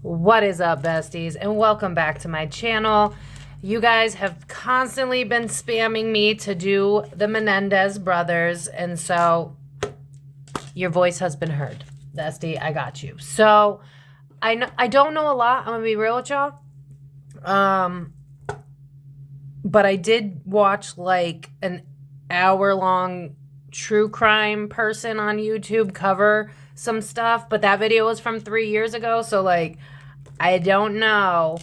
What is up, besties, and welcome back to my channel. You guys have constantly been spamming me to do the Menendez brothers, and so your voice has been heard. Bestie, I got you. So I don't know a lot, I'm gonna be real with y'all. But I did watch like an hour-long true crime person on YouTube cover some stuff, but that video was from 3 years ago, so like I don't know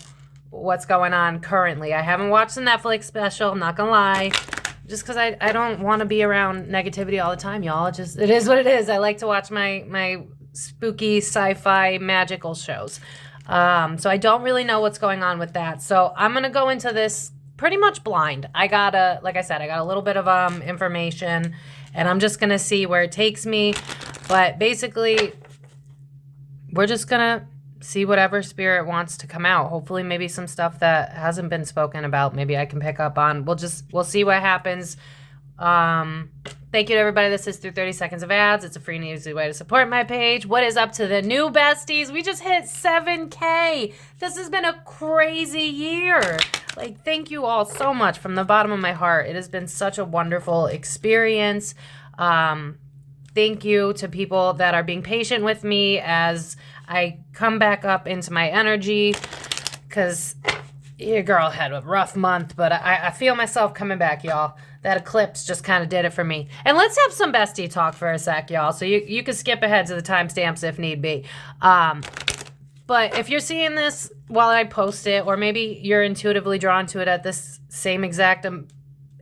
what's going on currently. I haven't watched the Netflix special, I'm not gonna lie, just because I don't want to be around negativity all the time, y'all. It is what it is. I like to watch my spooky sci-fi magical shows. So I don't really know what's going on with that. So I'm gonna go into this pretty much blind. Like I said, I got a little bit of information, and I'm just gonna see where it takes me. But basically, we're just gonna see whatever spirit wants to come out. Hopefully maybe some stuff that hasn't been spoken about, maybe I can pick up on. We'll see what happens. Thank you to everybody that sits through 30 seconds of ads. It's a free and easy way to support my page. What is up to the new besties? We just hit 7K. This has been a crazy year. Like, thank you all so much from the bottom of my heart. It has been such a wonderful experience. Thank you to people that are being patient with me as I come back up into my energy, because your girl had a rough month, but I feel myself coming back, y'all. That eclipse just kind of did it for me. And let's have some bestie talk for a sec, y'all. So you can skip ahead to the timestamps if need be. But if you're seeing this while I post it, or maybe you're intuitively drawn to it at this same exact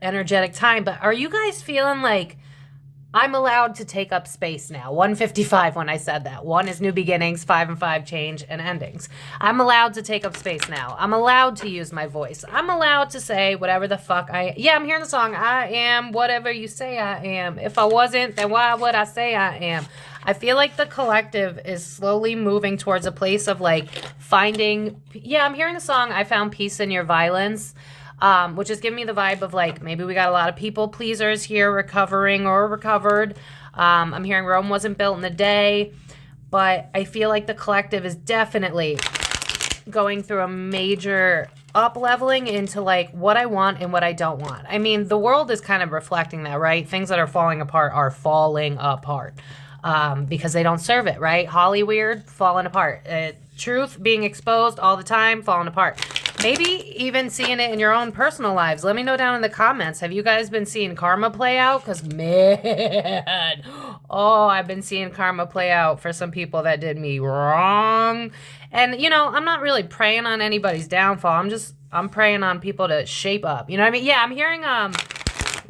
energetic time, but are you guys feeling like I'm allowed to take up space now? 155 when I said that. 1 is new beginnings, 5 and 5 change and endings. I'm allowed to take up space now. I'm allowed to use my voice. I'm allowed to say whatever the fuck I'm hearing the song, I am whatever you say I am. If I wasn't, then why would I say I am? I feel like the collective is slowly moving towards a place of like finding, I'm hearing the song, I found peace in your violence. Which is giving me the vibe of like, maybe we got a lot of people pleasers here recovering or recovered. I'm hearing Rome wasn't built in a day, but I feel like the collective is definitely going through a major up-leveling into like what I want and what I don't want. I mean, the world is kind of reflecting that, right? Things that are falling apart are falling apart. Because they don't serve it, right? Hollyweird, falling apart. Truth being exposed all the time, falling apart. Maybe even seeing it in your own personal lives. Let me know down in the comments. Have you guys been seeing karma play out? Because, man, I've been seeing karma play out for some people that did me wrong. And, you know, I'm not really praying on anybody's downfall. I'm praying on people to shape up. You know what I mean? Yeah, I'm hearing,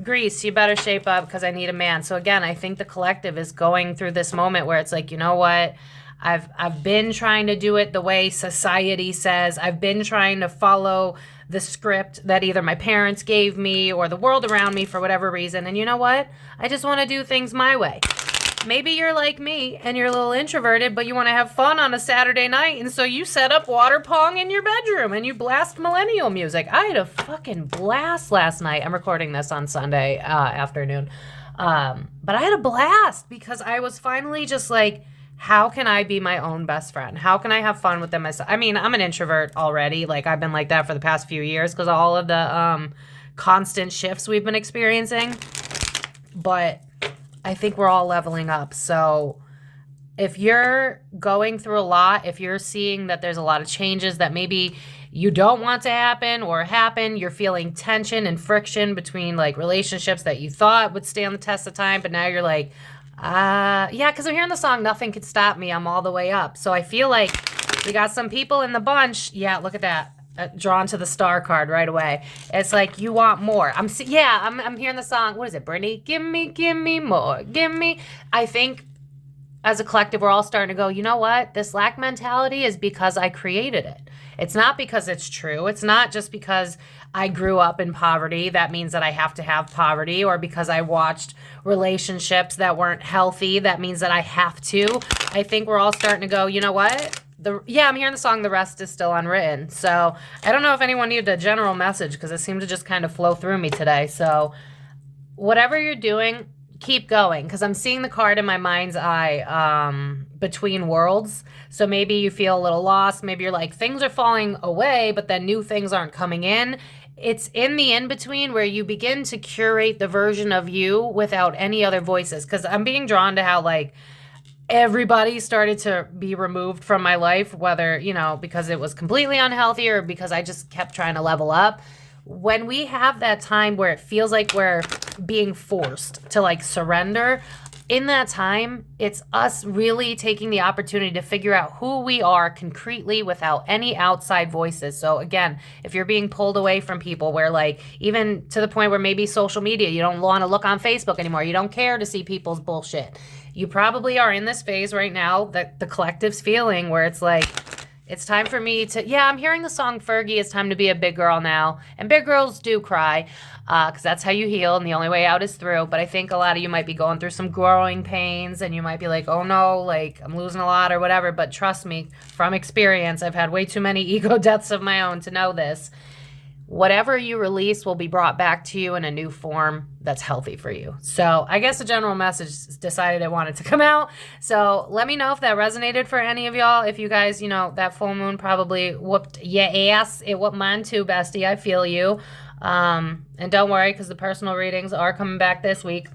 Greece, you better shape up because I need a man. So again, I think the collective is going through this moment where it's like, you know what? I've been trying to do it the way society says. I've been trying to follow the script that either my parents gave me or the world around me for whatever reason. And you know what? I just want to do things my way. Maybe you're like me and you're a little introverted, but you want to have fun on a Saturday night. And so you set up water pong in your bedroom and you blast millennial music. I had a fucking blast last night. I'm recording this on Sunday afternoon. But I had a blast because I was finally just like, how can I be my own best friend? How can I have fun with them myself? I mean, I'm an introvert already. Like, I've been like that for the past few years because of all of the constant shifts we've been experiencing. But I think we're all leveling up. So if you're going through a lot, if you're seeing that there's a lot of changes that maybe you don't want to happen or happen, you're feeling tension and friction between like relationships that you thought would stand the test of time, but now you're like, because I'm hearing the song, Nothing Could Stop Me, I'm all the way up. So I feel like we got some people in the bunch. Yeah, look at that. Drawn to the star card right away. It's like, you want more. I'm hearing the song. What is it, Brittany? Give me more. Give me. I think as a collective, we're all starting to go, you know what? This lack mentality is because I created it. It's not because it's true. It's not just because I grew up in poverty. That means that I have to have poverty, or because I watched relationships that weren't healthy. That means that I have to. I think we're all starting to go, you know what? I'm hearing the song The Rest is Still Unwritten. So I don't know if anyone needed a general message because it seemed to just kind of flow through me today. So whatever you're doing, keep going, because I'm seeing the card in my mind's eye, between worlds. So maybe you feel a little lost. Maybe you're like, things are falling away, but then new things aren't coming in. It's in the in-between where you begin to curate the version of you without any other voices. Because I'm being drawn to how, like, everybody started to be removed from my life, whether, because it was completely unhealthy or because I just kept trying to level up. When we have that time where it feels like we're being forced to, like, surrender, in that time, it's us really taking the opportunity to figure out who we are concretely without any outside voices. So again, if you're being pulled away from people, where, like, even to the point where maybe social media, you don't want to look on Facebook anymore, you don't care to see people's bullshit. You probably are in this phase right now that the collective's feeling, where it's like, it's time for me to, I'm hearing the song Fergie, It's Time to Be a Big Girl Now. And big girls do cry, because that's how you heal, and the only way out is through. But I think a lot of you might be going through some growing pains, and you might be like, oh no, like, I'm losing a lot or whatever. But trust me, from experience, I've had way too many ego deaths of my own to know this. Whatever you release will be brought back to you in a new form that's healthy for you. So I guess the general message decided it wanted to come out. So let me know if that resonated for any of y'all. If you guys, that full moon probably whooped your ass. It whooped mine too, bestie. I feel you. And don't worry, because the personal readings are coming back this week.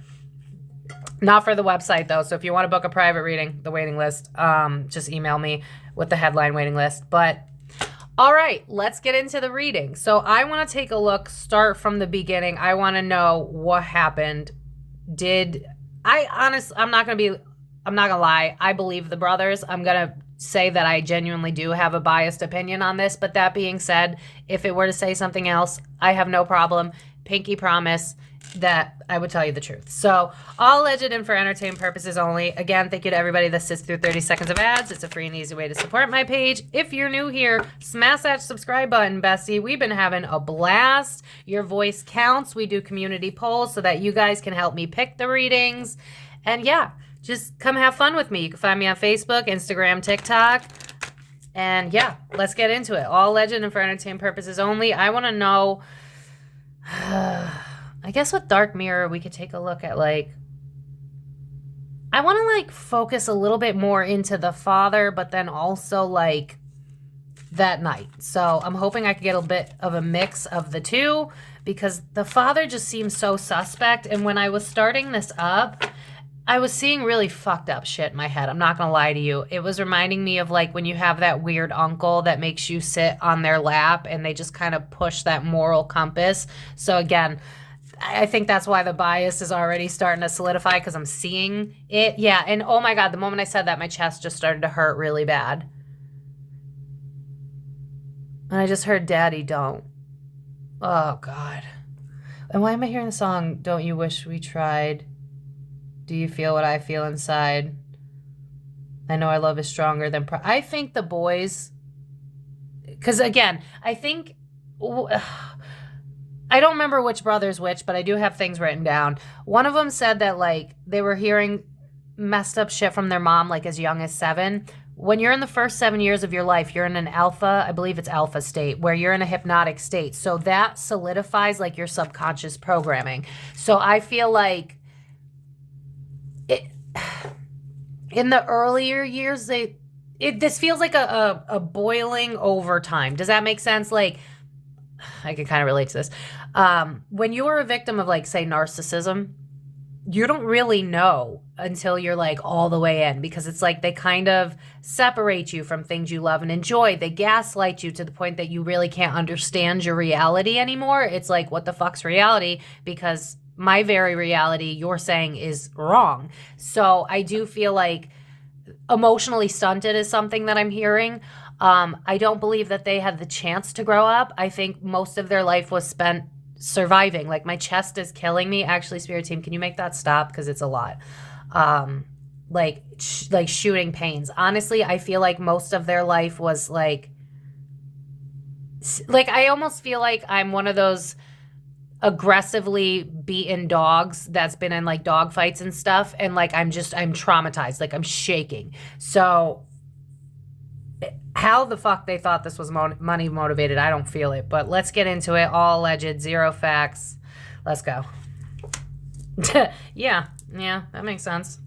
Not for the website, though. So if you want to book a private reading, the waiting list, just email me with the headline waiting list. But all right, let's get into the reading. So I want to take a look, start from the beginning. I want to know what happened. I'm not going to lie. I believe the brothers. I'm going to say that I genuinely do have a biased opinion on this. But that being said, if it were to say something else, I have no problem. Pinky promise that I would tell you the truth. So all alleged and for entertainment purposes only. Again, thank you to everybody that sits through 30 seconds of ads. It's a free and easy way to support my page. If you're new here, smash that subscribe button, bestie. We've been having a blast. Your voice counts. We do community polls so that you guys can help me pick the readings. And just come have fun with me. You can find me on Facebook, Instagram, TikTok. And let's get into it. All alleged and for entertainment purposes only. I want to know... I guess with Dark Mirror, we could take a look at, like, I want to, like, focus a little bit more into the father, but then also, like, that night. So I'm hoping I could get a bit of a mix of the two, because the father just seems so suspect. And when I was starting this up, I was seeing really fucked up shit in my head. I'm not going to lie to you. It was reminding me of, like, when you have that weird uncle that makes you sit on their lap and they just kind of push that moral compass. So again, I think that's why the bias is already starting to solidify, because I'm seeing it. Yeah, and oh my God, the moment I said that, my chest just started to hurt really bad. And I just heard Daddy Don't. Oh God. And why am I hearing the song, Don't You Wish We Tried? Do you feel what I feel inside? I know our love is stronger than pride. I think the boys, because again, I think... I don't remember which brother's which, but I do have things written down. One of them said that, like, they were hearing messed up shit from their mom, like, as young as 7. When you're in the first 7 years of your life, you're in an alpha, I believe it's alpha state, where you're in a hypnotic state. So that solidifies, like, your subconscious programming. So I feel like in the earlier years, this feels like a boiling over time. Does that make sense? Like, I can kind of relate to this. When you are a victim of, like, say, narcissism, you don't really know until you're, like, all the way in, because it's like they kind of separate you from things you love and enjoy. They gaslight you to the point that you really can't understand your reality anymore. It's like, what the fuck's reality? Because my very reality you're saying is wrong. So I do feel like emotionally stunted is something that I'm hearing. I don't believe that they had the chance to grow up. I think most of their life was spent surviving. Like, my chest is killing me. Actually, Spirit Team, can you make that stop? Because it's a lot. Like shooting pains. Honestly, I feel like most of their life was like I almost feel like I'm one of those aggressively beaten dogs that's been in, like, dog fights and stuff. And, like, I'm traumatized. Like, I'm shaking. So How the fuck they thought this was money motivated, I don't feel it. But let's get into it. All alleged, zero facts. Let's go. Yeah, that makes sense.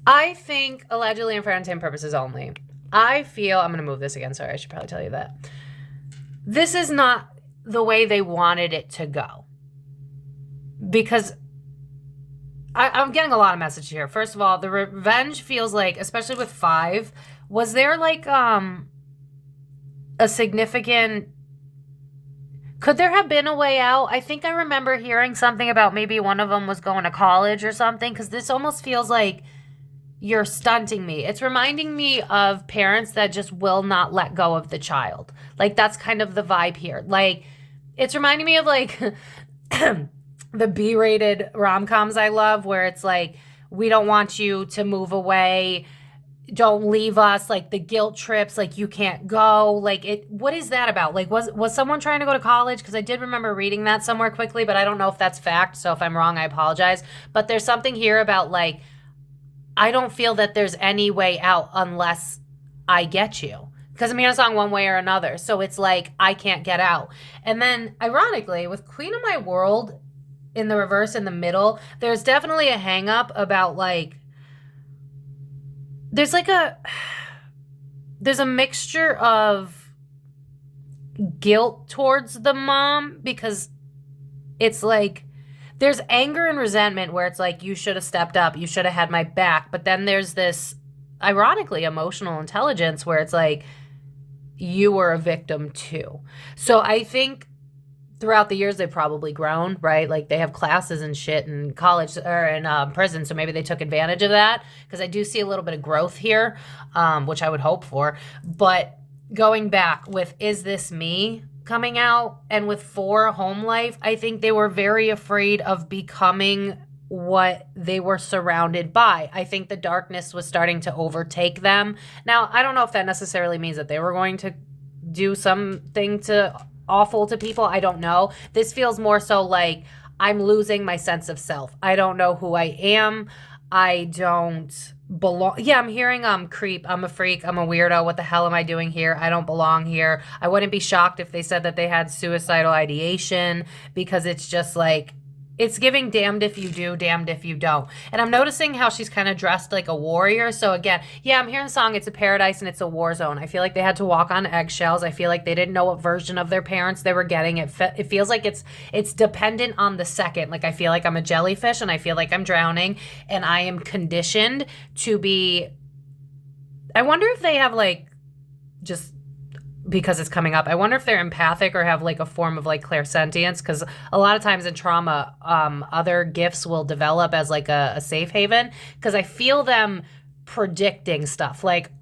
I think allegedly and for entertainment purposes only. I feel, I'm going to move this again. Sorry, I should probably tell you that. This is not the way they wanted it to go. Because I'm getting a lot of message here. First of all, the revenge feels like, especially with 5, was there like a significant... Could there have been a way out? I think I remember hearing something about maybe one of them was going to college or something, because this almost feels like you're stunting me. It's reminding me of parents that just will not let go of the child. Like, that's kind of the vibe here. Like, it's reminding me of, like, the B-rated rom-coms I love, where it's like, we don't want you to move away. Don't leave us. Like, the guilt trips, like, you can't go. Like, what is that about? Like, was someone trying to go to college? Because I did remember reading that somewhere quickly, but I don't know if that's fact. So if I'm wrong, I apologize. But there's something here about, like, I don't feel that there's any way out unless I get you. Because I'm hearing a song one way or another. So it's like, I can't get out. And then, ironically, with Queen of My World in the reverse in the middle, there's definitely a hang up about, like, there's a mixture of guilt towards the mom, because it's like, there's anger and resentment where it's like, you should have stepped up, you should have had my back. But then there's this, ironically, emotional intelligence where it's like, you were a victim too. So I think throughout the years, they've probably grown, right? Like, they have classes and shit in college or in prison, so maybe they took advantage of that, because I do see a little bit of growth here, which I would hope for. But going back with Is This Me coming out, and with 4 Home Life, I think they were very afraid of becoming what they were surrounded by. I think the darkness was starting to overtake them. Now, I don't know if that necessarily means that they were going to do something awful to people. I don't know. This feels more so like I'm losing my sense of self. I don't know who I am. I don't belong. Yeah, I'm hearing creep. I'm a freak. I'm a weirdo. What the hell am I doing here? I don't belong here. I wouldn't be shocked if they said that they had suicidal ideation, because it's just like, it's giving damned if you do, damned if you don't. And I'm noticing how she's kind of dressed like a warrior. So again, yeah, I'm hearing the song, it's a paradise and it's a war zone. I feel like they had to walk on eggshells. I feel like they didn't know what version of their parents they were getting. It feels like it's dependent on the second. Like, I feel like I'm a jellyfish and I feel like I'm drowning, and I am conditioned to be... I wonder if they have, like, just... because it's coming up, I wonder if they're empathic or have, like, a form of, like, clairsentience, because a lot of times in trauma, other gifts will develop as, like, a safe haven, because I feel them predicting stuff. Like,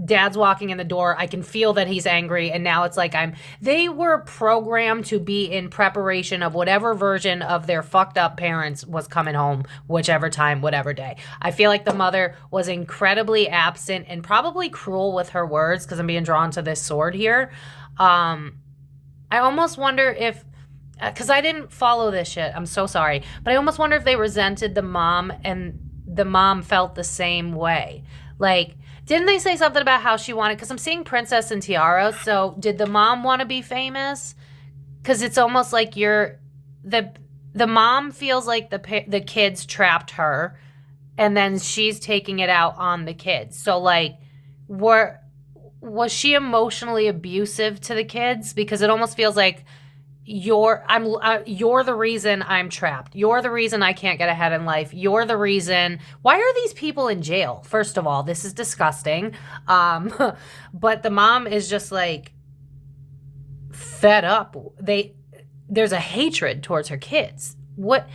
dad's walking in the door, I can feel that he's angry, and now it's like they were programmed to be in preparation of whatever version of their fucked up parents was coming home, whichever time, whatever day. I feel like the mother was incredibly absent and probably cruel with her words, because I'm being drawn to this sword here. I almost wonder if, because I didn't follow this shit, I'm so sorry, but I almost wonder if they resented the mom and the mom felt the same way. Like, didn't they say something about how she wanted, because I'm seeing Princess and Tiara, so did the mom want to be famous? Because it's almost like the mom feels like the kids trapped her, and then she's taking it out on the kids. So, like, was she emotionally abusive to the kids? Because it almost feels like you're the reason I'm trapped. You're the reason I can't get ahead in life. You're the reason. Why are these people in jail? First of all, this is disgusting. But the mom is just, like, fed up. There's a hatred towards her kids. What?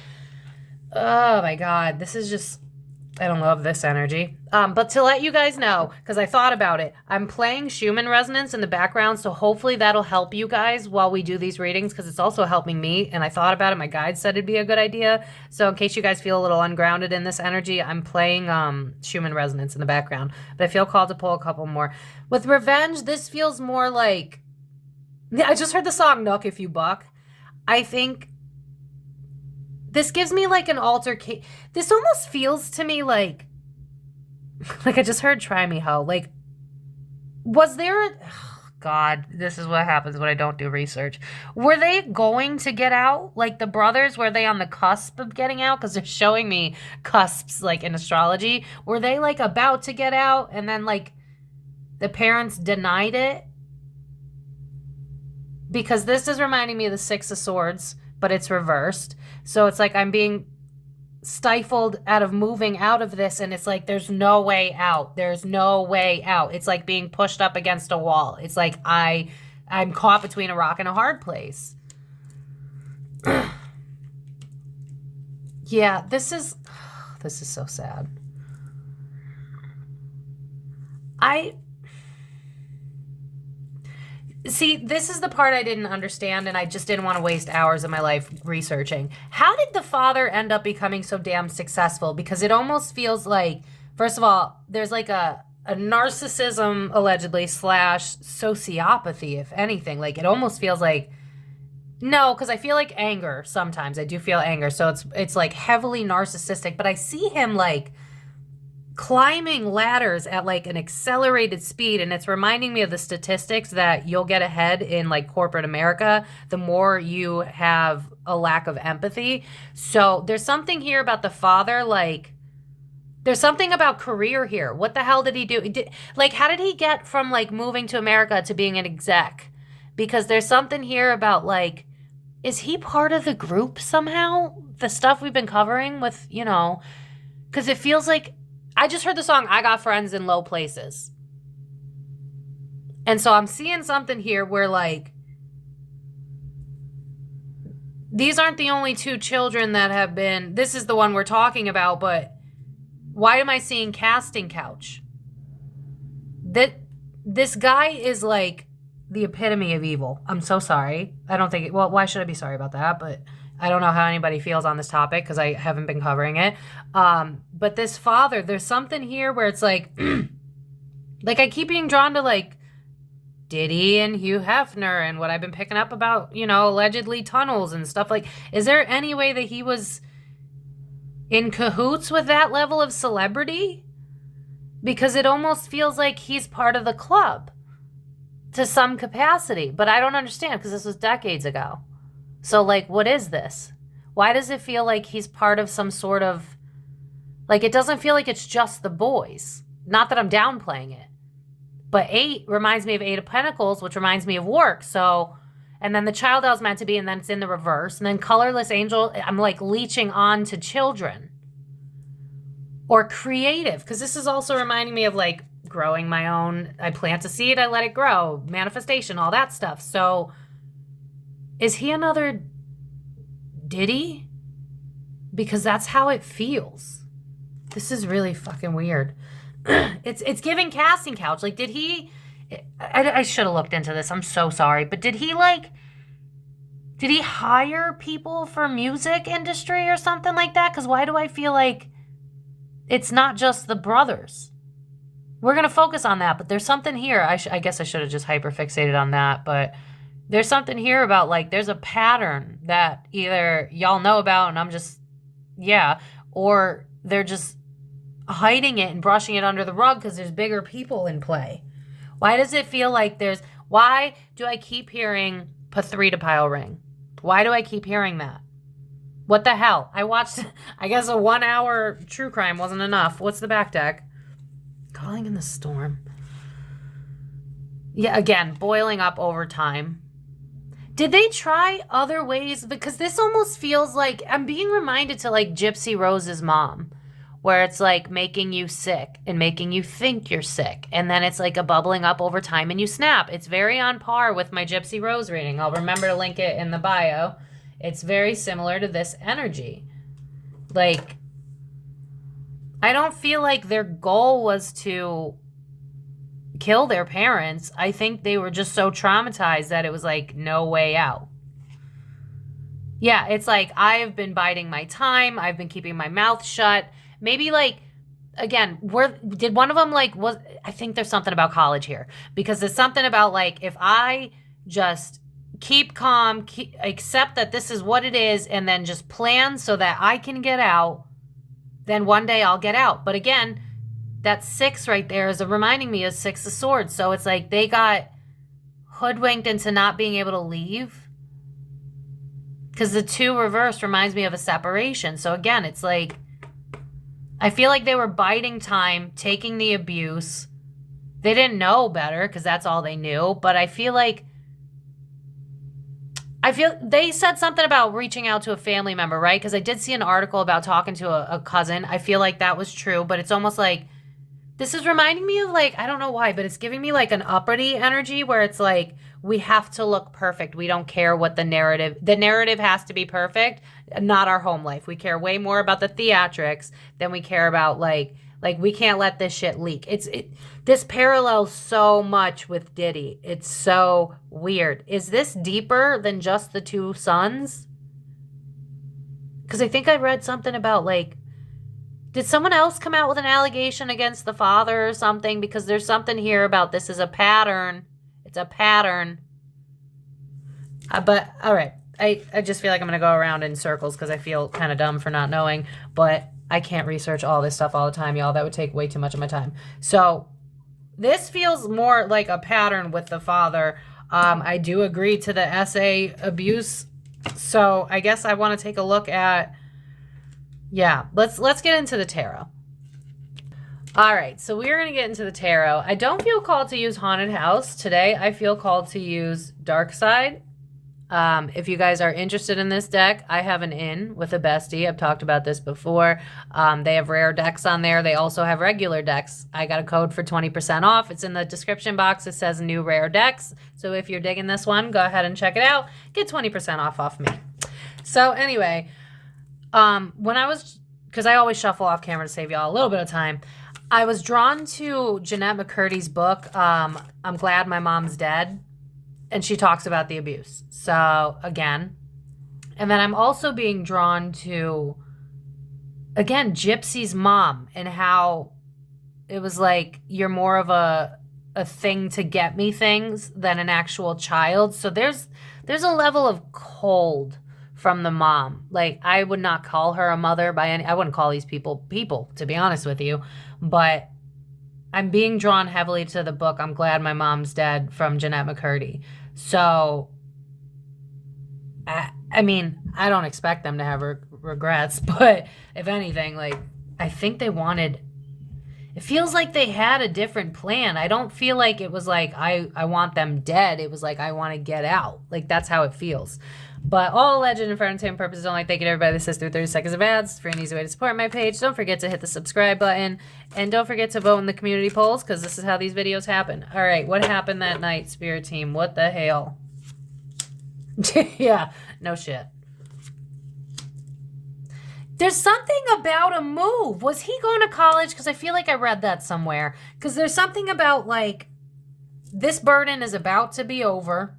Oh my God. This is just, I don't love this energy. But to let you guys know, because I thought about it, I'm playing Schumann resonance in the background, so hopefully that'll help you guys while we do these readings, because it's also helping me, and I thought about it. My guide said it'd be a good idea. So in case you guys feel a little ungrounded in this energy, I'm playing Schumann resonance in the background. But I feel called to pull a couple more. With revenge, this feels more like... I just heard the song Nook If You Buck. I think this gives me like an altercation. This almost feels to me like I just heard try me ho. Like, was there God, this is what happens when I don't do research. Were they going to get out? Like the brothers, were they on the cusp of getting out? Because they're showing me cusps like in astrology. Were they like about to get out and then like the parents denied it? Because this is reminding me of the Six of Swords, but it's reversed. So it's like I'm being stifled out of moving out of this, and it's like there's no way out. There's no way out. It's like being pushed up against a wall. It's like I'm caught between a rock and a hard place. Yeah, this is so sad. See, this is the part I didn't understand, and I just didn't want to waste hours of my life researching. How did the father end up becoming so damn successful? Because it almost feels like, first of all, there's like a narcissism, allegedly, / sociopathy, if anything. Like, it almost feels like, no, because I feel like anger sometimes. I do feel anger, so it's like heavily narcissistic. But I see him, like, climbing ladders at like an accelerated speed, and it's reminding me of the statistics that you'll get ahead in like corporate America the more you have a lack of empathy. So there's something here about the father, like there's something about career here. What the hell did he do? Like, how did he get from like moving to America to being an exec? Because there's something here about like, is he part of the group somehow? The stuff we've been covering with, you know, because it feels like, I just heard the song, I Got Friends in Low Places. And so I'm seeing something here where, like, these aren't the only two children that have been, this is the one we're talking about, but why am I seeing casting couch? This guy is, like, the epitome of evil. I'm so sorry. I don't think, well, why should I be sorry about that? But I don't know how anybody feels on this topic because I haven't been covering it. But this father, there's something here where it's like, like I keep being drawn to like Diddy and Hugh Hefner and what I've been picking up about, you know, allegedly tunnels and stuff. Like, is there any way that he was in cahoots with that level of celebrity? Because it almost feels like he's part of the club to some capacity. But I don't understand because this was decades ago. So, like, what is this? Why does it feel like he's part of some sort of... Like, it doesn't feel like it's just the boys. Not that I'm downplaying it. But 8 reminds me of 8 of Pentacles, which reminds me of work. So, and then the child I was meant to be, and then it's in the reverse. And then Colorless Angel, I'm, like, leeching on to children. Or creative. Because this is also reminding me of, like, growing my own... I plant a seed, I let it grow. Manifestation, all that stuff. So... Is he another Diddy? Because that's how it feels. This is really fucking weird. It's giving casting couch. Like, did he... I should have looked into this. I'm so sorry. But did he, like... Did he hire people for music industry or something like that? Because why do I feel like it's not just the brothers? We're going to focus on that. But there's something here. I guess I should have just hyperfixated on that. But... There's something here about, like, there's a pattern that either y'all know about and I'm just, yeah, or they're just hiding it and brushing it under the rug because there's bigger people in play. Why does it feel like why do I keep hearing Pathrita pile ring? Why do I keep hearing that? What the hell? I watched, I guess a 1 hour true crime wasn't enough. What's the back deck? Calling in the storm. Yeah, again, boiling up over time. Did they try other ways? Because this almost feels like I'm being reminded to like Gypsy Rose's mom, where it's like making you sick and making you think you're sick. And then it's like a bubbling up over time and you snap. It's very on par with my Gypsy Rose reading. I'll remember to link it in the bio. It's very similar to this energy. Like, I don't feel like their goal was to kill their parents. I think they were just so traumatized that it was like no way out. Yeah, it's like I've been biding my time. I've been keeping my mouth shut. Maybe like, again, did one of them like, I think there's something about college here because there's something about like, if I just keep calm, accept that this is what it is, and then just plan so that I can get out, then one day I'll get out. But again, that 6 right there is reminding me of 6 of Swords. So it's like they got hoodwinked into not being able to leave. Because the 2 reversed reminds me of a separation. So again, it's like, I feel like they were biding time, taking the abuse. They didn't know better because that's all they knew. But I feel they said something about reaching out to a family member, right? Because I did see an article about talking to a cousin. I feel like that was true, but it's almost like, this is reminding me of like, I don't know why, but it's giving me like an uppity energy where it's like, we have to look perfect. We don't care what the narrative has to be perfect, not our home life. We care way more about the theatrics than we care about like we can't let this shit leak. This parallels so much with Diddy. It's so weird. Is this deeper than just the 2 sons? Because I think I read something about like, did someone else come out with an allegation against the father or something? Because there's something here about this is a pattern. It's a pattern. But, all right. I just feel like I'm going to go around in circles because I feel kind of dumb for not knowing. But I can't research all this stuff all the time, y'all. That would take way too much of my time. So, this feels more like a pattern with the father. I do agree to the essay abuse. So, I guess I want to take a look at... Yeah, let's get into the tarot. All right, so we're going to get into the tarot. I don't feel called to use Haunted House today. I feel called to use Dark Side. If you guys are interested in this deck, I have an in with a bestie. I've talked about this before. They have rare decks on there. They also have regular decks. I got a code for 20% off. It's in the description box. It says new rare decks. So if you're digging this one, go ahead and check it out. Get 20% off me. So anyway... when I was, because I always shuffle off camera to save y'all a little bit of time, I was drawn to Jeanette McCurdy's book, I'm Glad My Mom's Dead, and she talks about the abuse. So, again, and then I'm also being drawn to, again, Gypsy's mom and how it was like, you're more of a thing to get me things than an actual child. So there's a level of cold from the mom. Like, I would not call her a mother I wouldn't call these people, to be honest with you. But I'm being drawn heavily to the book, I'm Glad My Mom's Dead, from Jeanette McCurdy. So, I mean, I don't expect them to have regrets, but if anything, like, I think they wanted... It feels like they had a different plan. I don't feel like it was like, I want them dead. It was like, I want to get out. Like, that's how it feels. But all alleged and for entertainment purposes only. Thank you to everybody that sits through 30 seconds of ads. For an easy way to support my page, don't forget to hit the subscribe button. And don't forget to vote in the community polls, because this is how these videos happen. All right, what happened that night, Spirit Team? What the hell? Yeah, no shit. There's something about a move. Was he going to college? Because I feel like I read that somewhere. Because there's something about, like, this burden is about to be over.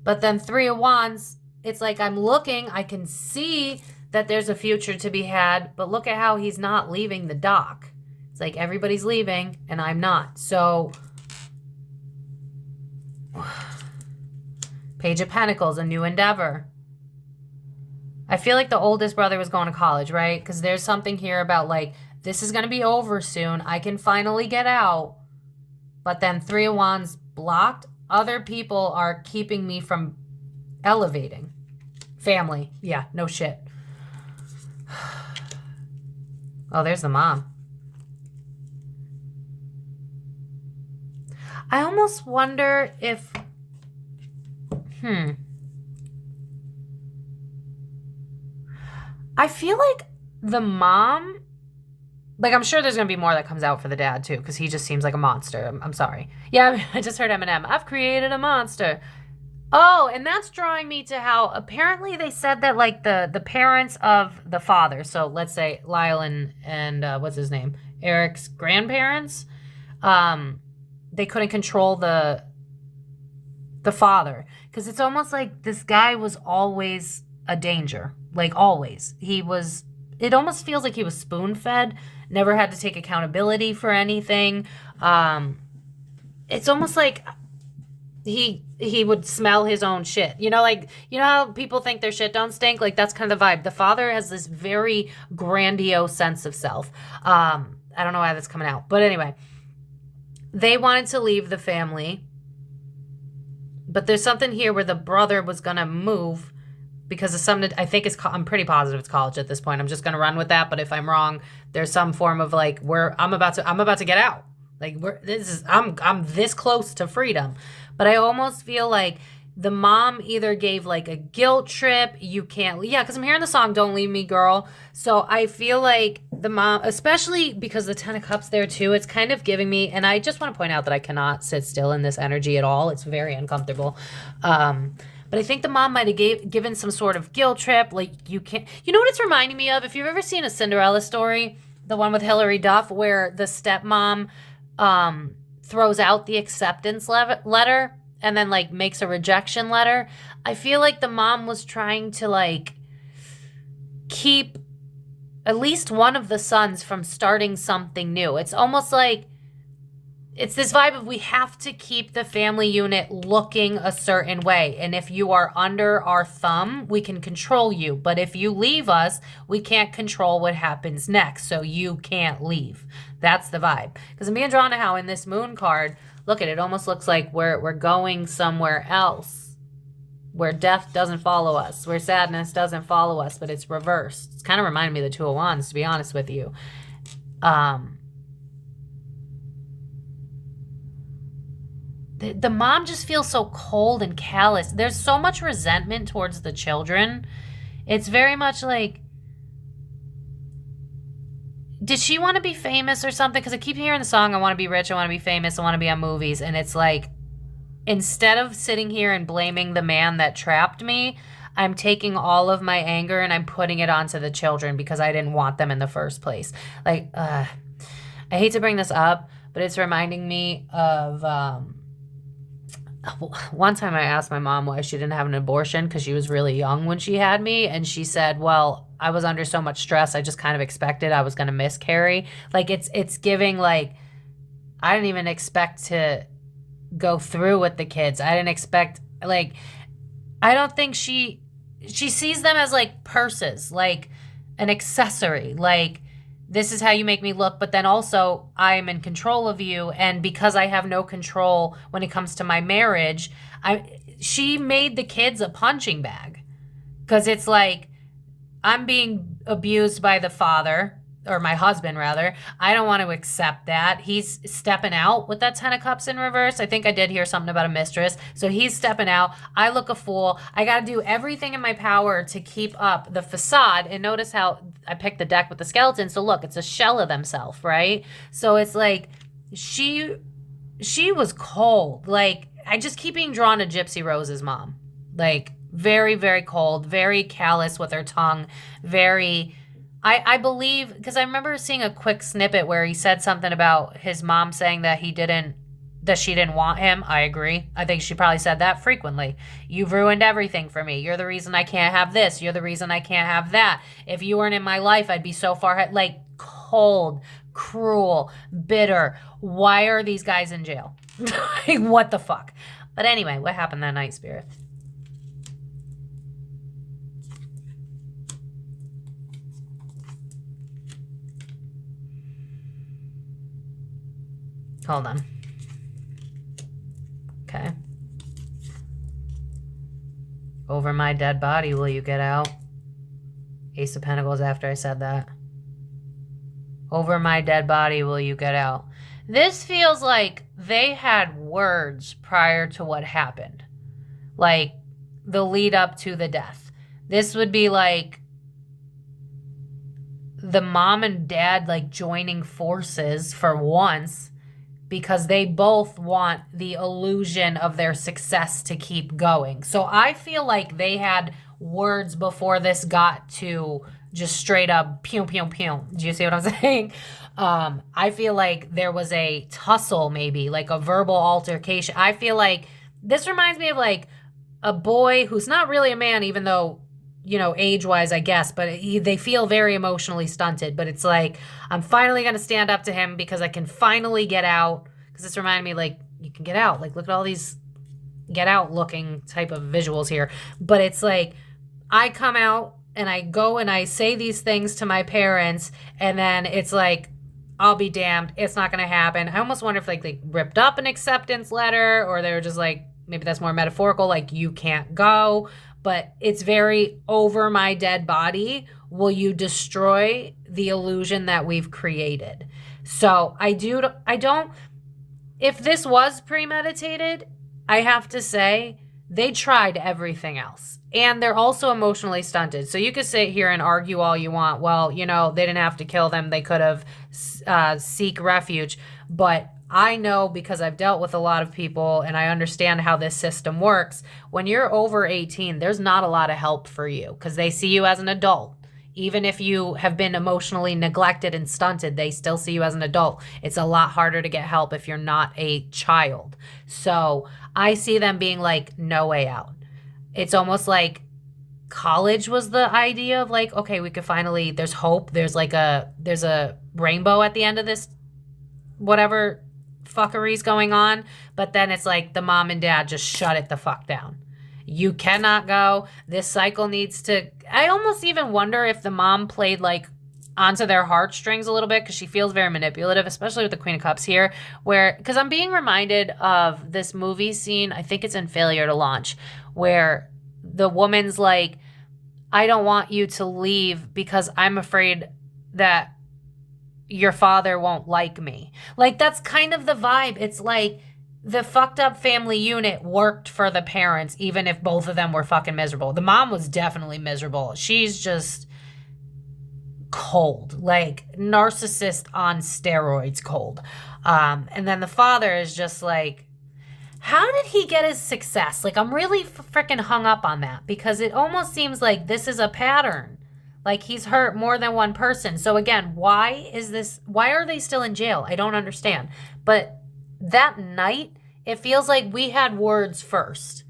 But then 3 of Wands, it's like I'm looking. I can see that there's a future to be had. But look at how he's not leaving the dock. It's like everybody's leaving and I'm not. So, Page of Pentacles, a new endeavor. I feel like the oldest brother was going to college, right? Because there's something here about, like, this is going to be over soon. I can finally get out. But then 3 of Wands blocked. Other people are keeping me from elevating. Family. Yeah, no shit. Oh, there's the mom. I almost wonder if... I feel like the mom, like, I'm sure there's going to be more that comes out for the dad, too, because he just seems like a monster. I'm sorry. Yeah, I just heard Eminem. I've created a monster. Oh, and that's drawing me to how apparently they said that, like, the parents of the father, so let's say Lyle and what's his name? Eric's grandparents, they couldn't control the father, because it's almost like this guy was always a danger. Like, always. It almost feels like he was spoon-fed, never had to take accountability for anything. It's almost like, he would smell his own shit. You know, like, you know how people think their shit don't stink? Like, that's kind of the vibe. The father has this very grandiose sense of self. I don't know why that's coming out. But anyway, they wanted to leave the family. But there's something here where the brother was going to move because of something, I think I'm pretty positive it's college at this point. I'm just going to run with that. But if I'm wrong, there's some form of like, I'm about to get out. Like, I'm this close to freedom. But I almost feel like the mom either gave like a guilt trip. You can't, yeah, because I'm hearing the song "Don't Leave Me, Girl." So I feel like the mom, especially because the 10 of Cups there too, it's kind of giving me, and I just want to point out that I cannot sit still in this energy at all. It's very uncomfortable. But I think the mom might have given some sort of guilt trip. Like, you can't, you know what it's reminding me of? If you've ever seen a Cinderella story, the one with Hilary Duff, where the stepmom throws out the acceptance letter and then like makes a rejection letter. I feel like the mom was trying to like keep at least one of the sons from starting something new. It's almost like it's this vibe of we have to keep the family unit looking a certain way. And if you are under our thumb, we can control you. But if you leave us, we can't control what happens next. So you can't leave. That's the vibe. Because I'm being drawn to how in this moon card, look at it, almost looks like we're going somewhere else. Where death doesn't follow us. Where sadness doesn't follow us. But it's reversed. It's kind of reminding me of the Two of Wands, to be honest with you. The mom just feels so cold and callous. There's so much resentment towards the children. It's very much like, did she want to be famous or something? Because I keep hearing the song, I want to be rich, I want to be famous, I want to be on movies. And it's like, instead of sitting here and blaming the man that trapped me, I'm taking all of my anger and I'm putting it onto the children because I didn't want them in the first place. Like, I hate to bring this up, but it's reminding me of... one time I asked my mom why she didn't have an abortion because she was really young when she had me. And she said, well, I was under so much stress. I just kind of expected I was going to miscarry. Like, it's giving like, I didn't even expect to go through with the kids. I didn't expect, like, I don't think she sees them as like purses, like an accessory, like, this is how you make me look, but then also I am in control of you. And because I have no control when it comes to my marriage, she made the kids a punching bag. Because it's like, I'm being abused by the father, or my husband rather. I don't want to accept that. He's stepping out with that 10 of Cups in reverse. I think I did hear something about a mistress. So he's stepping out. I look a fool. I got to do everything in my power to keep up the facade. And notice how I picked the deck with the skeleton. So look, it's a shell of themselves, right? So it's like, she was cold. Like, I just keep being drawn to Gypsy Rose's mom. Like, very, very cold, very callous with her tongue, very... I believe, because I remember seeing a quick snippet where he said something about his mom saying that she didn't want him. I agree. I think she probably said that frequently. You've ruined everything for me. You're the reason I can't have this. You're the reason I can't have that. If you weren't in my life, I'd be so far ahead. Like, cold, cruel, bitter. Why are these guys in jail? Like, what the fuck? But anyway, what happened that night, Spirit? Hold on. Okay. Over my dead body, will you get out? Ace of Pentacles after I said that. Over my dead body, will you get out? This feels like they had words prior to what happened. Like, the lead up to the death. This would be like the mom and dad, like, joining forces for once, because they both want the illusion of their success to keep going. So I feel like they had words before this got to just straight up pew, pew, pew. Do you see what I'm saying? I feel like there was a tussle, maybe, like a verbal altercation. I feel like this reminds me of like a boy who's not really a man, even though, you know, age-wise, I guess, but they feel very emotionally stunted. But it's like, I'm finally going to stand up to him because I can finally get out. Because this reminded me, like, you can get out. Like, look at all these get out looking type of visuals here, but it's like I come out and I go and I say these things to my parents, and then it's like, I'll be damned, it's not going to happen. I almost wonder if like they ripped up an acceptance letter, or they were just like, maybe that's more metaphorical, like you can't go, but it's very over my dead body. Will you destroy the illusion that we've created? So I don't, if this was premeditated, I have to say they tried everything else. And they're also emotionally stunted. So you could sit here and argue all you want. Well, you know, they didn't have to kill them. They could have seek refuge. But I know, because I've dealt with a lot of people and I understand how this system works. When you're over 18, there's not a lot of help for you because they see you as an adult. Even if you have been emotionally neglected and stunted, they still see you as an adult. It's a lot harder to get help if you're not a child. So I see them being like, no way out. It's almost like college was the idea of like, okay, we could finally, there's hope. There's a rainbow at the end of this, whatever fuckery's going on. But then it's like the mom and dad just shut it the fuck down. You cannot go. This cycle needs to, I almost even wonder if the mom played like onto their heartstrings a little bit, because she feels very manipulative, especially with the Queen of Cups here, where, because I'm being reminded of this movie scene, I think it's in Failure to Launch, where the woman's like, I don't want you to leave because I'm afraid that your father won't like me. Like, that's kind of the vibe. It's like the fucked up family unit worked for the parents, even if both of them were fucking miserable. The mom was definitely miserable. She's just cold, like narcissist on steroids cold. And then the father is just like, how did he get his success? Like, I'm really freaking hung up on that, because it almost seems like this is a pattern. Like, he's hurt more than one person. So again, why are they still in jail? I don't understand. But that night, it feels like we had words first.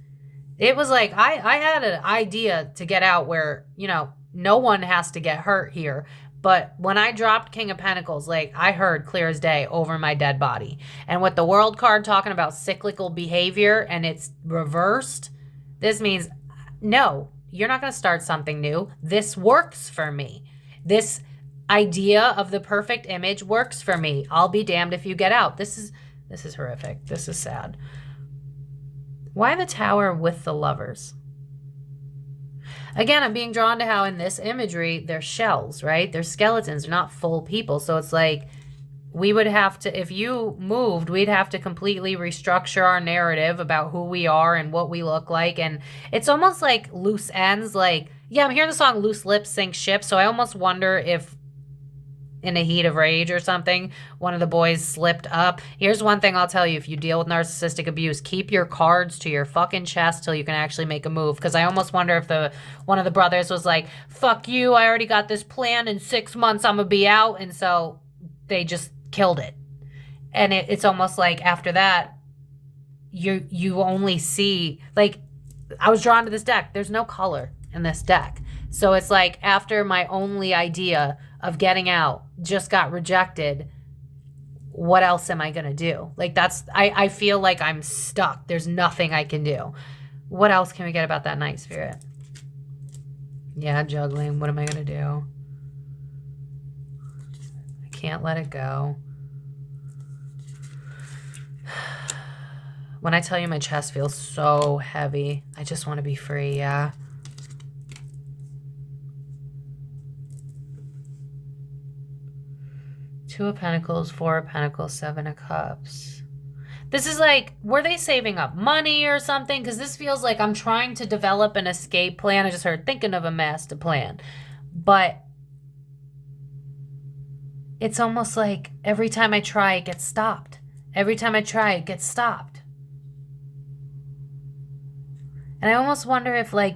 It was like, I had an idea to get out where, you know, no one has to get hurt here. But when I dropped King of Pentacles, like, I heard clear as day over my dead body. And with the World card talking about cyclical behavior and it's reversed, this means, no, you're not going to start something new. This works for me. This idea of the perfect image works for me. I'll be damned if you get out. This is horrific. This is sad. Why the Tower with the Lovers? Again, I'm being drawn to how in this imagery, they're shells, right? They're skeletons. They're not full people. So it's like, we would have to, if you moved, we'd have to completely restructure our narrative about who we are and what we look like. And it's almost like loose ends. Like, yeah, I'm hearing the song Loose Lips Sink Ship. So I almost wonder if in a heat of rage or something, one of the boys slipped up. Here's one thing I'll tell you. If you deal with narcissistic abuse, keep your cards to your fucking chest till you can actually make a move. Because I almost wonder if one of the brothers was like, fuck you, I already got this plan. In 6 months, I'm going to be out. And so they just killed it. And it's almost like after that, you only see, like, I was drawn to this deck. There's no color in this deck. So it's like, after my only idea of getting out just got rejected, what else am I going to do? Like, I feel like I'm stuck. There's nothing I can do. What else can we get about that night, Spirit? Yeah, juggling. What am I going to do? I can't let it go. When I tell you my chest feels so heavy, I just want to be free, yeah. Two of Pentacles, Four of Pentacles, Seven of Cups. This is like, were they saving up money or something? Because this feels like I'm trying to develop an escape plan. I just heard thinking of a master plan. But it's almost like every time I try, it gets stopped. Every time I try, it gets stopped. And I almost wonder if, like,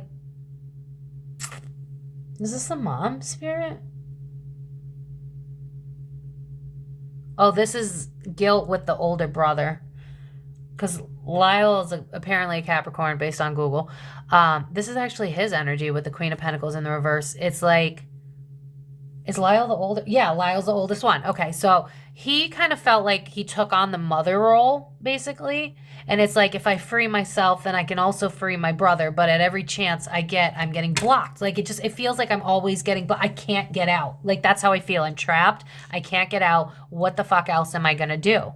is this the mom, Spirit? Oh, this is guilt with the older brother. Because Lyle is apparently a Capricorn based on Google. This is actually his energy with the Queen of Pentacles in the reverse. It's like, Is Lyle the older? Yeah, Lyle's the oldest one. Okay, so he kind of felt like he took on the mother role, basically. And it's like, if I free myself, then I can also free my brother. But at every chance I get, I'm getting blocked. Like, it feels like I'm always getting, but I can't get out. Like, that's how I feel. I'm trapped. I can't get out. What the fuck else am I going to do?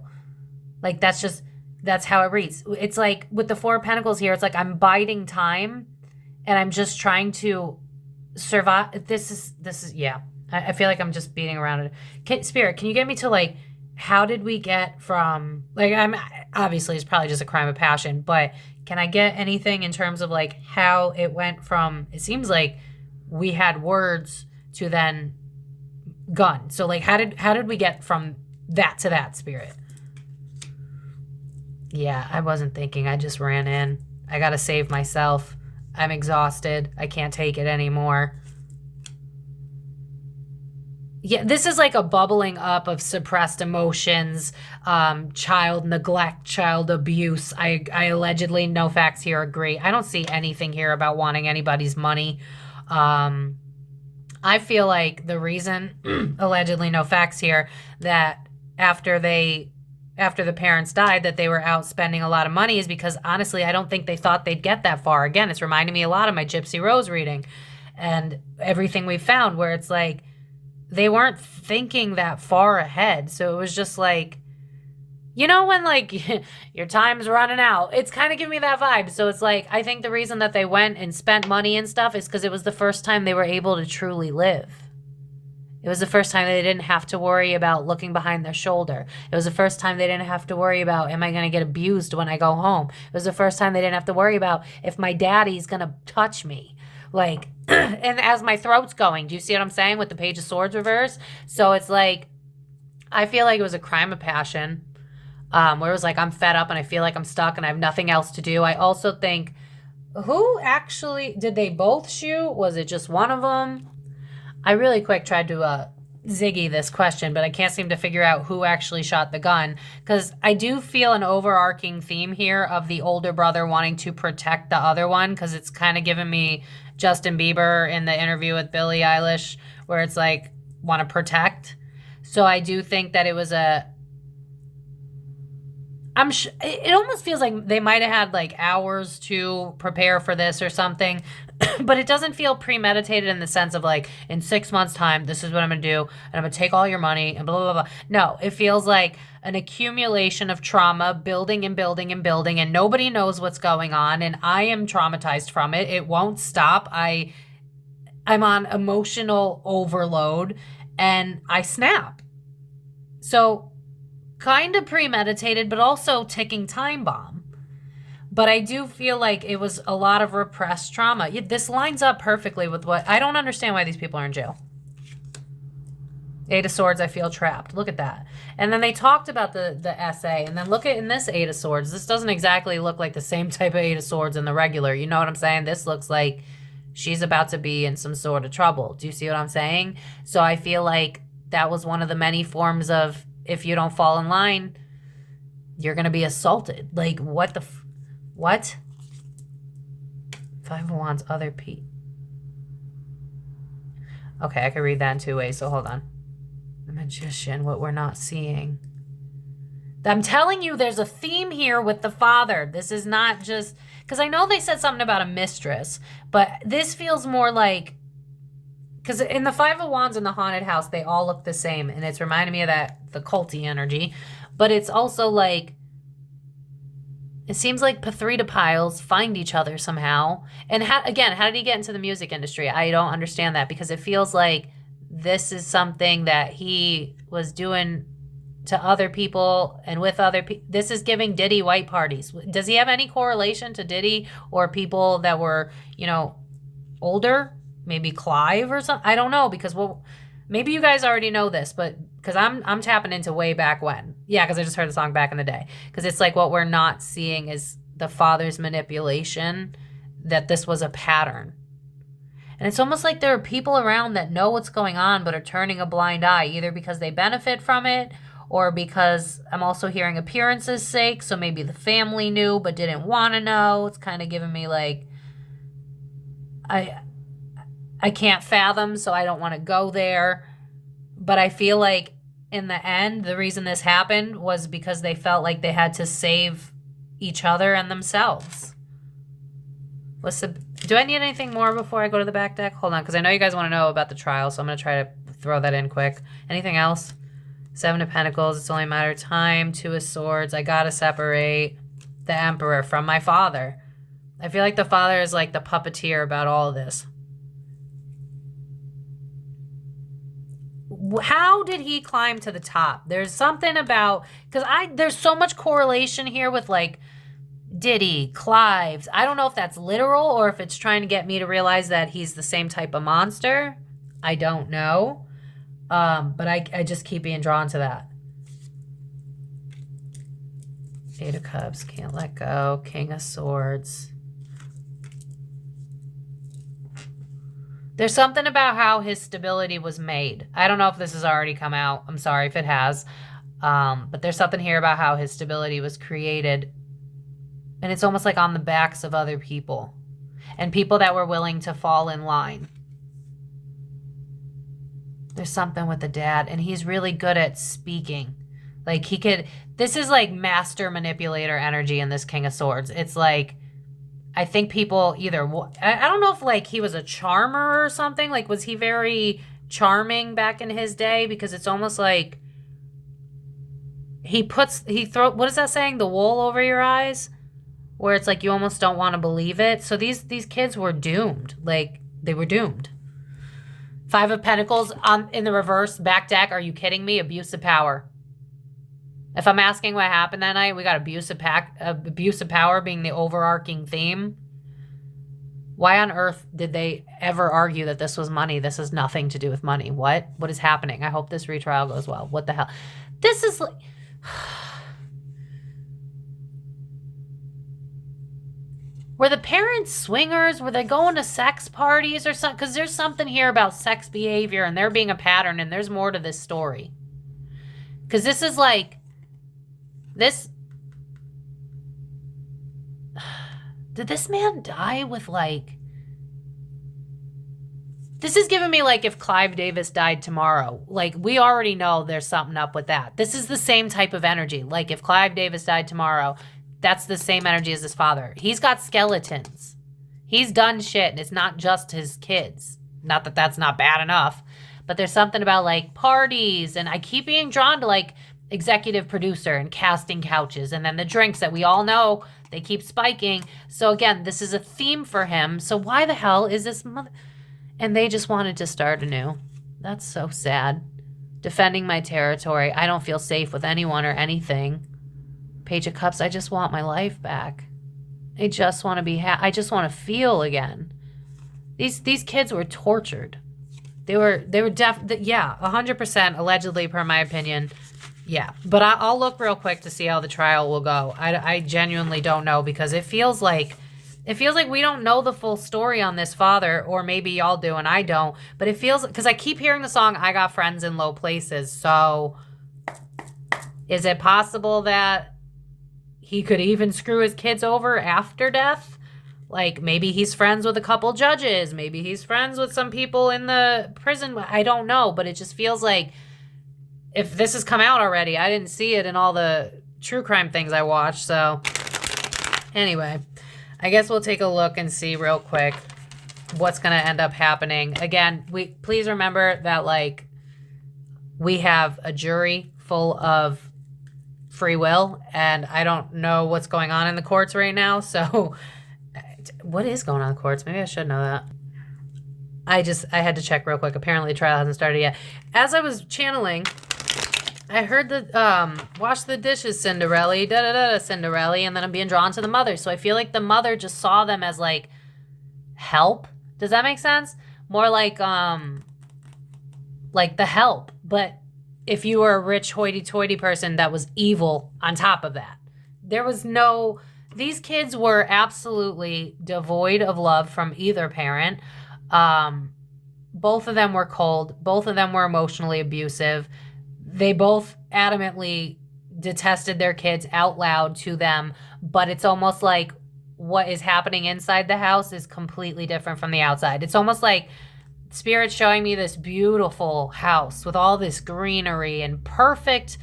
Like, that's how it reads. It's like, with the Four of Pentacles here, it's like I'm biding time and I'm just trying to survive. This is, yeah. I feel like I'm just beating around it. Spirit, can you get me to, like, how did we get from, like, I'm obviously it's probably just a crime of passion, but can I get anything in terms of, like, how it went from, it seems like we had words to then gun. So, like, how did we get from that to that, Spirit? Yeah, I wasn't thinking. I just ran in. I got to save myself. I'm exhausted. I can't take it anymore. Yeah, this is like a bubbling up of suppressed emotions, child neglect, child abuse. I allegedly, no facts here, agree. I don't see anything here about wanting anybody's money. I feel like the reason, allegedly no facts here, that after the parents died, that they were out spending a lot of money is because, honestly, I don't think they thought they'd get that far. Again, it's reminding me a lot of my Gypsy Rose reading and everything we found, where it's like, they weren't thinking that far ahead. So it was just like, you know, when, like, your time's running out, it's kind of giving me that vibe. So it's like, I think the reason that they went and spent money and stuff is because it was the first time they were able to truly live. It was the first time they didn't have to worry about looking behind their shoulder. It was the first time they didn't have to worry about, am I going to get abused when I go home? It was the first time they didn't have to worry about if my daddy's going to touch me. Like, and as my throat's going, do you see what I'm saying with the Page of Swords reverse? So it's like, I feel like it was a crime of passion, where it was like, I'm fed up and I feel like I'm stuck and I have nothing else to do. I also think, who actually, did they both shoot? Was it just one of them? I really quick tried to ziggy this question, but I can't seem to figure out who actually shot the gun, because I do feel an overarching theme here of the older brother wanting to protect the other one, because it's kind of giving me Justin Bieber in the interview with Billie Eilish, where it's like, want to protect. So I do think that it was it almost feels like they might have had like hours to prepare for this or something, but it doesn't feel premeditated in the sense of like, in 6 months' time, this is what I'm going to do, and I'm going to take all your money and blah, blah, blah. No, it feels like an accumulation of trauma, building and building and building, and nobody knows what's going on, and I am traumatized from it. It won't stop. I'm on emotional overload, and I snap. So, kind of premeditated, but also ticking time bomb. But I do feel like it was a lot of repressed trauma. This lines up perfectly with what, I don't understand why these people are in jail. Eight of Swords, I feel trapped. Look at that. And then they talked about the essay, and then look at in this Eight of Swords. This doesn't exactly look like the same type of Eight of Swords in the regular. You know what I'm saying? This looks like she's about to be in some sort of trouble. Do you see what I'm saying? So I feel like that was one of the many forms of, if you don't fall in line, you're going to be assaulted. Like, what the... what? Five of Wands, other P. Okay, I can read that in two ways, so hold on. The Magician, what we're not seeing. I'm telling you, there's a theme here with the father. This is not just... because I know they said something about a mistress, but this feels more like... because in the Five of Wands in the haunted house, they all look the same, and it's reminding me of that, the culty energy. But it's also like... it seems like Three to Piles find each other somehow. And again, how did he get into the music industry? I don't understand that, because it feels like this is something that he was doing to other people and with other people. This is giving Diddy white parties. Does he have any correlation to Diddy or people that were, you know, older? Maybe Clive or something? I don't know, because, well, maybe you guys already know this, but because I'm tapping into way back when. Yeah, because I just heard the song back in the day. Because it's like what we're not seeing is the father's manipulation, that this was a pattern. And it's almost like there are people around that know what's going on but are turning a blind eye, either because they benefit from it or because I'm also hearing appearances' sake, so maybe the family knew but didn't want to know. It's kind of giving me like, I can't fathom, so I don't want to go there. But I feel like in the end, the reason this happened was because they felt like they had to save each other and themselves. Do I need anything more before I go to the back deck? Hold on, because I know you guys want to know about the trial, so I'm going to try to throw that in quick. Anything else? 7 of Pentacles, it's only a matter of time. 2 of Swords, I got to separate the Emperor from my father. I feel like the father is like the puppeteer about all of this. How did he climb to the top? There's something about, because there's so much correlation here with like Diddy, Clives. I don't know if that's literal or if it's trying to get me to realize that he's the same type of monster. I don't know. But I just keep being drawn to that. 8 of Cups, can't let go. King of Swords. There's something about how his stability was made. I don't know if this has already come out. I'm sorry if it has. But there's something here about how his stability was created. And it's almost like on the backs of other people. And people that were willing to fall in line. There's something with the dad. And he's really good at speaking. Like he could... This is like master manipulator energy in this King of Swords. It's like... I think people either... I don't know if like he was a charmer or something. Like was he very charming back in his day? Because it's almost like... What is that saying? The wool over your eyes? Where it's like you almost don't want to believe it. So these kids were doomed. Like they were doomed. 5 of Pentacles in the reverse, back deck. Are you kidding me? Abuse of power. If I'm asking what happened that night, we got abuse of power being the overarching theme. Why on earth did they ever argue that this was money? This has nothing to do with money. What is happening? I hope this retrial goes well. What the hell? This is like... Were the parents swingers? Were they going to sex parties or something? Because there's something here about sex behavior and there being a pattern and there's more to this story. Because this is like... This... Did this man die with like... This is giving me like if Clive Davis died tomorrow. Like we already know there's something up with that. This is the same type of energy. Like if Clive Davis died tomorrow... That's the same energy as his father. He's got skeletons. He's done shit, and it's not just his kids. Not that that's not bad enough, but there's something about, like, parties, and I keep being drawn to, like, executive producer and casting couches, and then the drinks that we all know, they keep spiking. So, again, this is a theme for him, so why the hell is this mother... And they just wanted to start anew. That's so sad. Defending my territory. I don't feel safe with anyone or anything. Page of Cups, I just want my life back. I just want to be I just want to feel again. These kids were tortured. They were yeah, 100% allegedly per my opinion. Yeah, but I'll look real quick to see how the trial will go. I genuinely don't know because it feels like we don't know the full story on this father, or maybe y'all do and I don't, but it feels, because I keep hearing the song I Got Friends in Low Places, so is it possible that he could even screw his kids over after death? Like, maybe he's friends with a couple judges. Maybe he's friends with some people in the prison. I don't know, but it just feels like if this has come out already, I didn't see it in all the true crime things I watched. So anyway, I guess we'll take a look and see real quick what's going to end up happening. Again, please remember that, like, we have a jury full of free will, and I don't know what's going on in the courts right now, so what is going on in the courts? Maybe I should know that. I had to check real quick. Apparently the trial hasn't started yet. As I was channeling, I heard the wash the dishes, Cinderella, da-da-da, Cinderella, and then I'm being drawn to the mother, so I feel like the mother just saw them as, like, help. Does that make sense? More like the help, but if you were a rich hoity-toity person that was evil on top of that. There was no... These kids were absolutely devoid of love from either parent. Both of them were cold. Both of them were emotionally abusive. They both adamantly detested their kids out loud to them, but it's almost like what is happening inside the house is completely different from the outside. It's almost like Spirit's showing me this beautiful house with all this greenery and perfect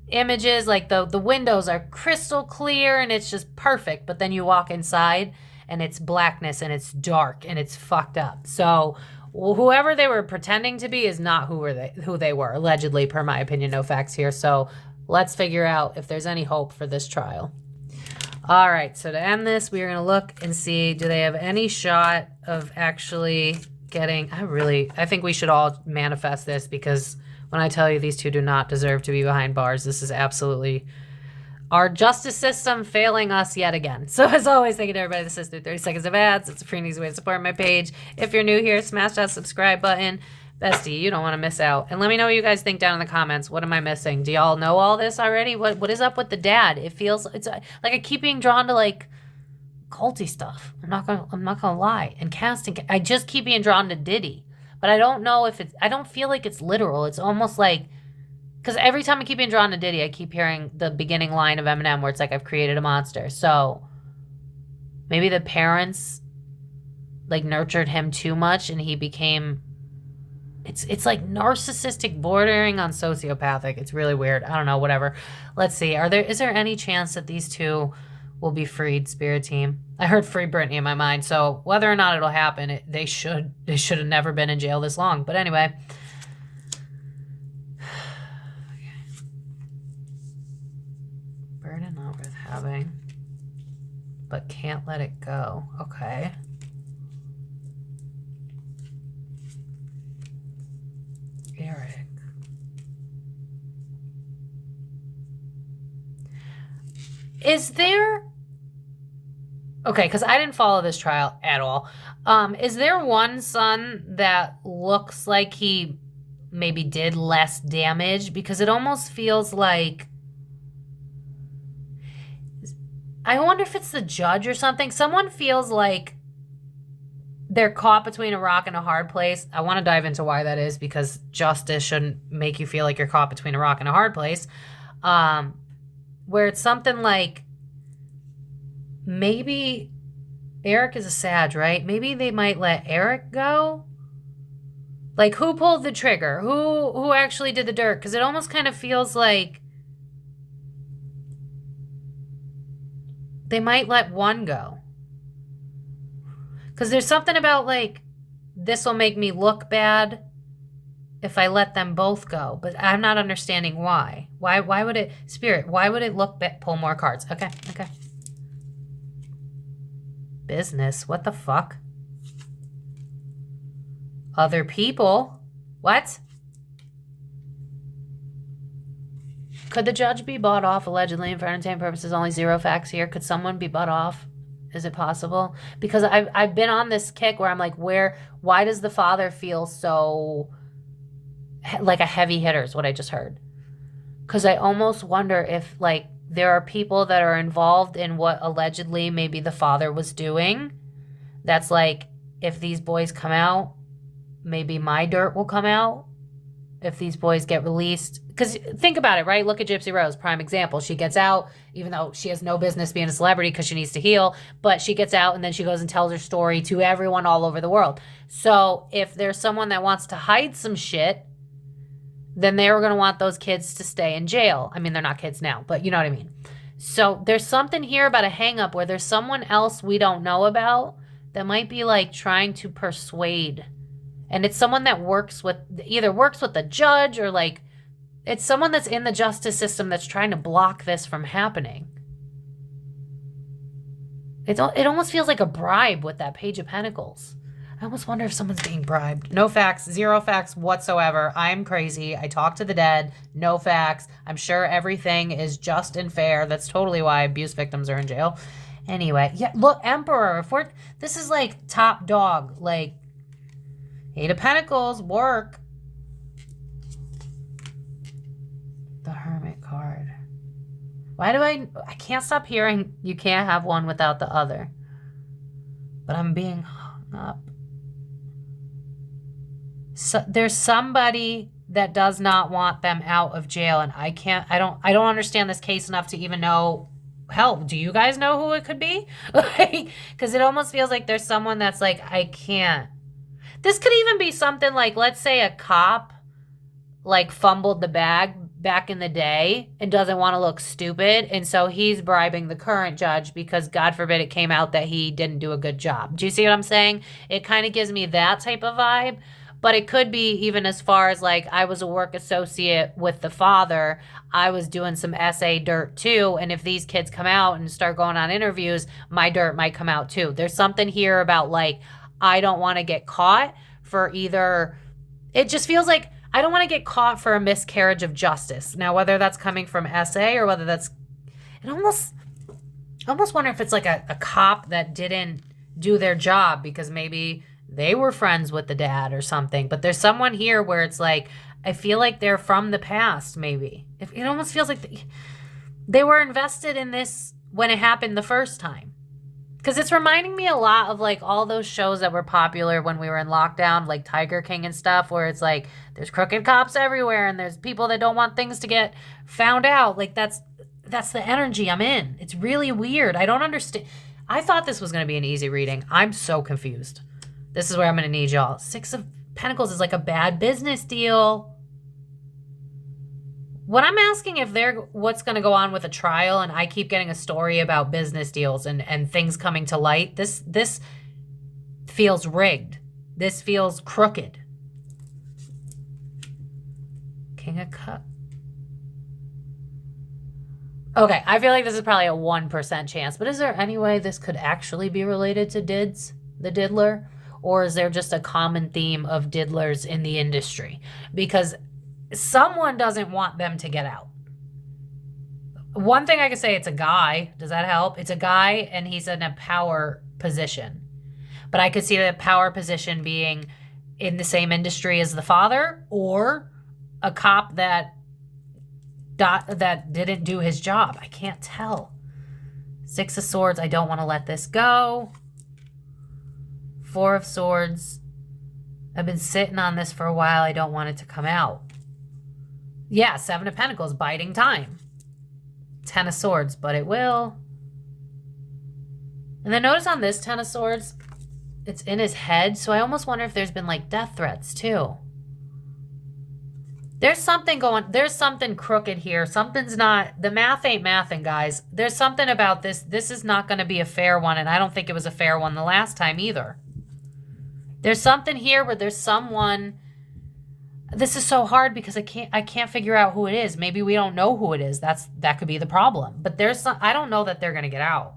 images. Like the windows are crystal clear and it's just perfect. But then you walk inside and it's blackness and it's dark and it's fucked up. So whoever they were pretending to be is not who they were, allegedly, per my opinion. No facts here. So let's figure out if there's any hope for this trial. All right, so to end this, we are going to look and see, do they have any shot of actually getting... I think we should all manifest this, because when I tell you these two do not deserve to be behind bars, this is absolutely our justice system failing us yet again. So as always, thank you to everybody that says through 30 seconds of ads. It's a free and easy way to support my page. If you're new here, smash that subscribe button. Bestie, you don't want to miss out. And let me know what you guys think down in the comments. What am I missing? Do y'all know all this already? What is up with the dad? It feels, it's like I keep being drawn to like culty stuff. I'm not gonna lie. And casting, I just keep being drawn to Diddy. But I don't know if it's, I don't feel like it's literal. It's almost like, because every time I keep being drawn to Diddy, I keep hearing the beginning line of Eminem where it's like, I've created a monster. So maybe the parents like nurtured him too much and he became... It's like narcissistic bordering on sociopathic. It's really weird. I don't know, whatever. Let's see. Is there any chance that these two will be freed, Spirit Team? I heard Free Britney in my mind. So whether or not it'll happen, they should have never been in jail this long. But anyway. Burden not worth having, but can't let it go. Okay. Erik. Is there... Okay, because I didn't follow this trial at all. Is there one son that looks like he maybe did less damage? Because it almost feels like... I wonder if it's the judge or something. Someone feels like they're caught between a rock and a hard place. I want to dive into why that is, because justice shouldn't make you feel like you're caught between a rock and a hard place. Where it's something like, maybe Erik is a Sag, right? Maybe they might let Erik go. Like, who pulled the trigger? Who actually did the dirt? Because it almost kind of feels like they might let one go. Because there's something about, like, this will make me look bad if I let them both go. But I'm not understanding why. Why would it... Spirit, why would it look bad? Pull more cards. Okay. Business. What the fuck? Other people. What? Could the judge be bought off, allegedly, and for entertainment purposes? Only 0 facts here. Could someone be bought off? Is it possible? Because I've been on this kick where I'm like, why does the father feel so like a heavy hitter is what I just heard. Because I almost wonder if, like, there are people that are involved in what allegedly maybe the father was doing. That's like, if these boys come out, maybe my dirt will come out. If these boys get released. Because think about it, right? Look at Gypsy Rose, prime example. She gets out, even though she has no business being a celebrity because she needs to heal. But she gets out and then she goes and tells her story to everyone all over the world. So if there's someone that wants to hide some shit, then they're going to want those kids to stay in jail. I mean, they're not kids now, but you know what I mean. So there's something here about a hang up where there's someone else we don't know about that might be like trying to persuade. And it's someone that either works with the judge or like, it's someone that's in the justice system that's trying to block this from happening. It almost feels like a bribe with that Page of Pentacles. I almost wonder if someone's being bribed. No facts, 0 facts whatsoever. I'm crazy. I talk to the dead. No facts. I'm sure everything is just and fair. That's totally why abuse victims are in jail. Anyway, yeah, look, Emperor. This is like top dog. Like, 8 of Pentacles, work. The Hermit card. Why do I can't stop hearing you can't have one without the other. But I'm being hung up. So there's somebody that does not want them out of jail, and I don't understand this case enough to even know. Hell, do you guys know who it could be? Like, because it almost feels like there's someone that's like, I can't. This could even be something like, let's say a cop like fumbled the bag back in the day and doesn't want to look stupid, and so he's bribing the current judge because God forbid it came out that he didn't do a good job. Do you see what I'm saying? It kind of gives me that type of vibe. But it could be even as far as like, I was a work associate with the father. I was doing some SA dirt too. And if these kids come out and start going on interviews, my dirt might come out too. There's something here about like, I don't want to get caught for either. It just feels like I don't want to get caught for a miscarriage of justice. Now, whether that's coming from SA or whether that's, I almost wonder if it's like a cop that didn't do their job because maybe they were friends with the dad or something. But there's someone here where it's like, I feel like they're from the past, maybe. It almost feels like they were invested in this when it happened the first time. Because it's reminding me a lot of like all those shows that were popular when we were in lockdown, like Tiger King and stuff, where it's like there's crooked cops everywhere and there's people that don't want things to get found out. Like that's the energy I'm in. It's really weird. I don't understand. I thought this was going to be an easy reading. I'm so confused. This is where I'm going to need y'all. 6 of Pentacles is like a bad business deal. What I'm asking if what's going to go on with a trial, and I keep getting a story about business deals and things coming to light. This feels rigged. This feels crooked. King of Cups. Okay, I feel like this is probably a 1% chance, but is there any way this could actually be related to Dids, the diddler? Or is there just a common theme of diddlers in the industry? Because someone doesn't want them to get out. One thing I could say, it's a guy. Does that help? It's a guy and he's in a power position. But I could see the power position being in the same industry as the father, or a cop that didn't do his job. I can't tell. 6 of Swords, I don't want to let this go. 4 of Swords, I've been sitting on this for a while. I don't want it to come out. Yeah, 7 of Pentacles, biding time. 10 of Swords, but it will. And then notice on this 10 of Swords, it's in his head. So I almost wonder if there's been like death threats too. There's something crooked here. Something's not, the math ain't mathing, guys. There's something about this. This is not going to be a fair one. And I don't think it was a fair one the last time either. There's something here where there's someone. This is so hard because I can't figure out who it is. Maybe we don't know who it is. That could be the problem. But I don't know that they're going to get out.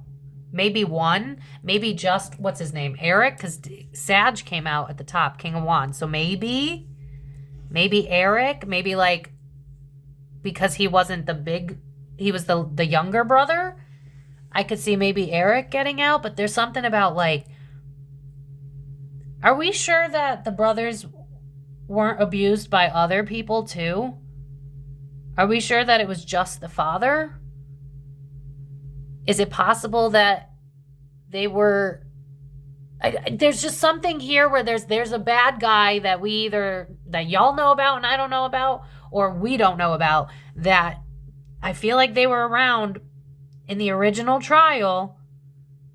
Maybe one, maybe just, what's his name? Eric, because Sag came out at the top, King of Wands. So maybe Eric, maybe like, because he wasn't he was the younger brother. I could see maybe Eric getting out, but there's something about like, are we sure that the brothers weren't abused by other people too? Are we sure that it was just the father? Is it possible that they were... there's just something here where there's a bad guy that that y'all know about and I don't know about, or we don't know about, that I feel like they were around in the original trial,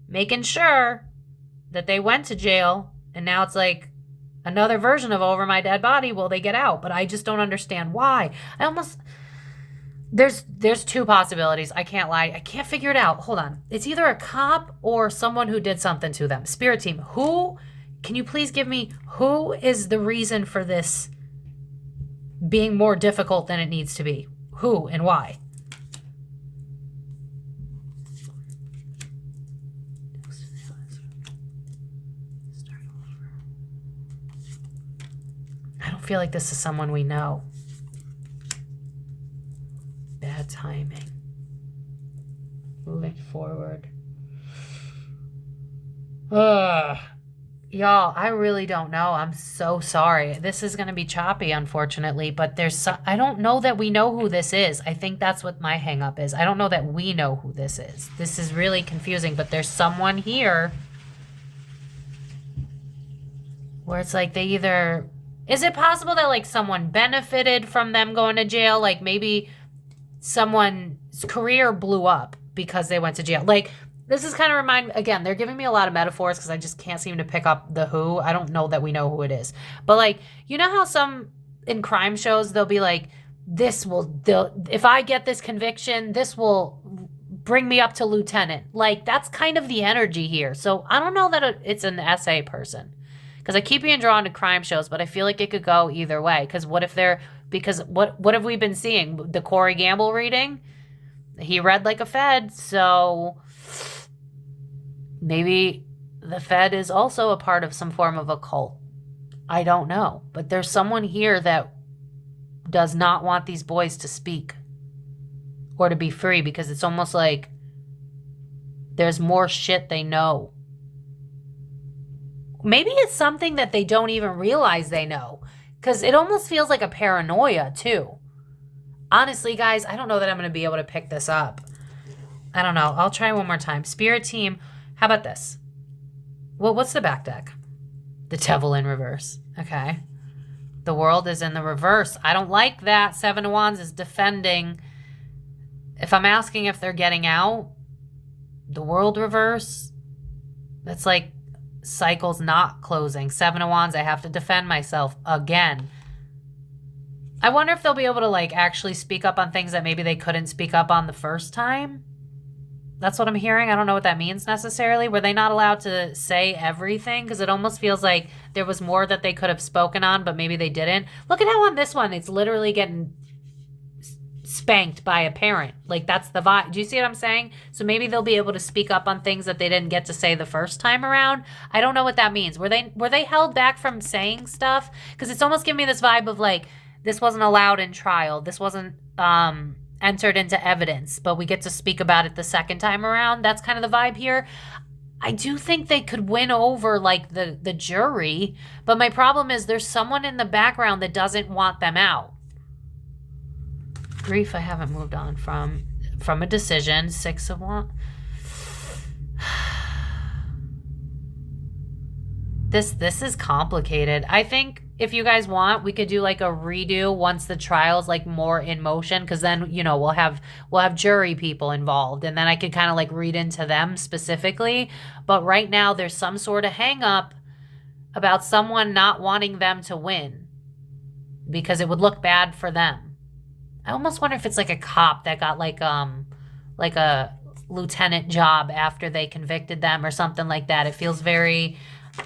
making sure that they went to jail, and now it's like another version of Over My Dead Body. Will they get out? But I just don't understand why. There's 2 possibilities. I can't lie. I can't figure it out. Hold on. It's either a cop or someone who did something to them. Spirit team, can you please give me, who is the reason for this being more difficult than it needs to be? Who and why? I don't feel like this is someone we know. Bad timing. Moving forward. Y'all, I really don't know. I'm so sorry. This is going to be choppy, unfortunately, but I don't know that we know who this is. I think that's what my hang up is. I don't know that we know who this is. This is really confusing, but there's someone here where it's like they either... Is it possible that like someone benefited from them going to jail? Like maybe someone's career blew up because they went to jail. Like This is kind of again, they're giving me a lot of metaphors because I just can't seem to pick up the who. I don't know that we know who it is. But like, you know how some in crime shows, they'll be like, if I get this conviction, this will bring me up to lieutenant. Like, that's kind of the energy here. So I don't know that it's an SA person. Because I keep being drawn to crime shows, but I feel like it could go either way. Because what have we been seeing? The Corey Gamble reading? He read like a Fed, so maybe the Fed is also a part of some form of a cult. I don't know. But there's someone here that does not want these boys to speak or to be free, because it's almost like there's more shit they know. Maybe it's something that they don't even realize they know, because it almost feels like a paranoia too. Honestly, guys, I don't know that I'm going to be able to pick this up. I don't know. I'll try one more time. Spirit team, how about this? Well, what's the back deck? The Devil in reverse. Okay. The World is in the reverse. I don't like that. Seven of Wands is defending. If I'm asking if they're getting out, the World reverse, that's like cycles not closing. Seven of Wands, I have to defend myself again. I wonder if they'll be able to like actually speak up on things that maybe they couldn't speak up on the first time. That's what I'm hearing. I don't know what that means necessarily. Were they not allowed to say everything? Because it almost feels like there was more that they could have spoken on, but maybe they didn't. Look at how on this one, it's literally getting spanked by a parent. Like, that's the vibe. Do you see what I'm saying? So maybe they'll be able to speak up on things that they didn't get to say the first time around. I don't know what that means. Were they held back from saying stuff? Because it's almost giving me this vibe of like, this wasn't allowed in trial. This wasn't entered into evidence, but we get to speak about it the second time around. That's kind of the vibe here. I do think they could win over like the jury, but my problem is there's someone in the background that doesn't want them out. Grief, I haven't moved on from a decision. Six of Wands. This is complicated. I think if you guys want, we could do like a redo once the trial's like more in motion, because then, you know, we'll have jury people involved, and then I could kind of like read into them specifically. But right now there's some sort of hang up about someone not wanting them to win because it would look bad for them. I almost wonder if it's like a cop that got like a lieutenant job after they convicted them or something like that. It feels very...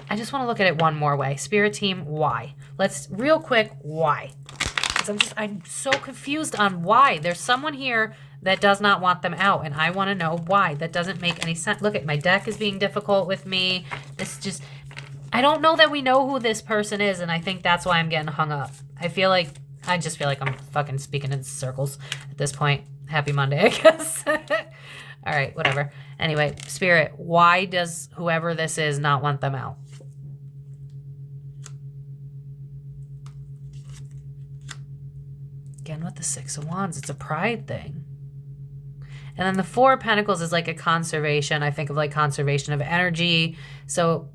I just want to look at it one more way. Spirit team, why? Let's real quick, why? Because I'm so confused on why. There's someone here that does not want them out, and I want to know why. That doesn't make any sense. Look, at my deck is being difficult with me. This just... I don't know that we know who this person is, and I think that's why I'm getting hung up. I just feel like I'm fucking speaking in circles at this point. Happy Monday, I guess. All right, whatever. Anyway, Spirit, why does whoever this is not want them out? Again, with the Six of Wands, it's a pride thing. And then the Four of Pentacles is like a conservation. I think of like conservation of energy. So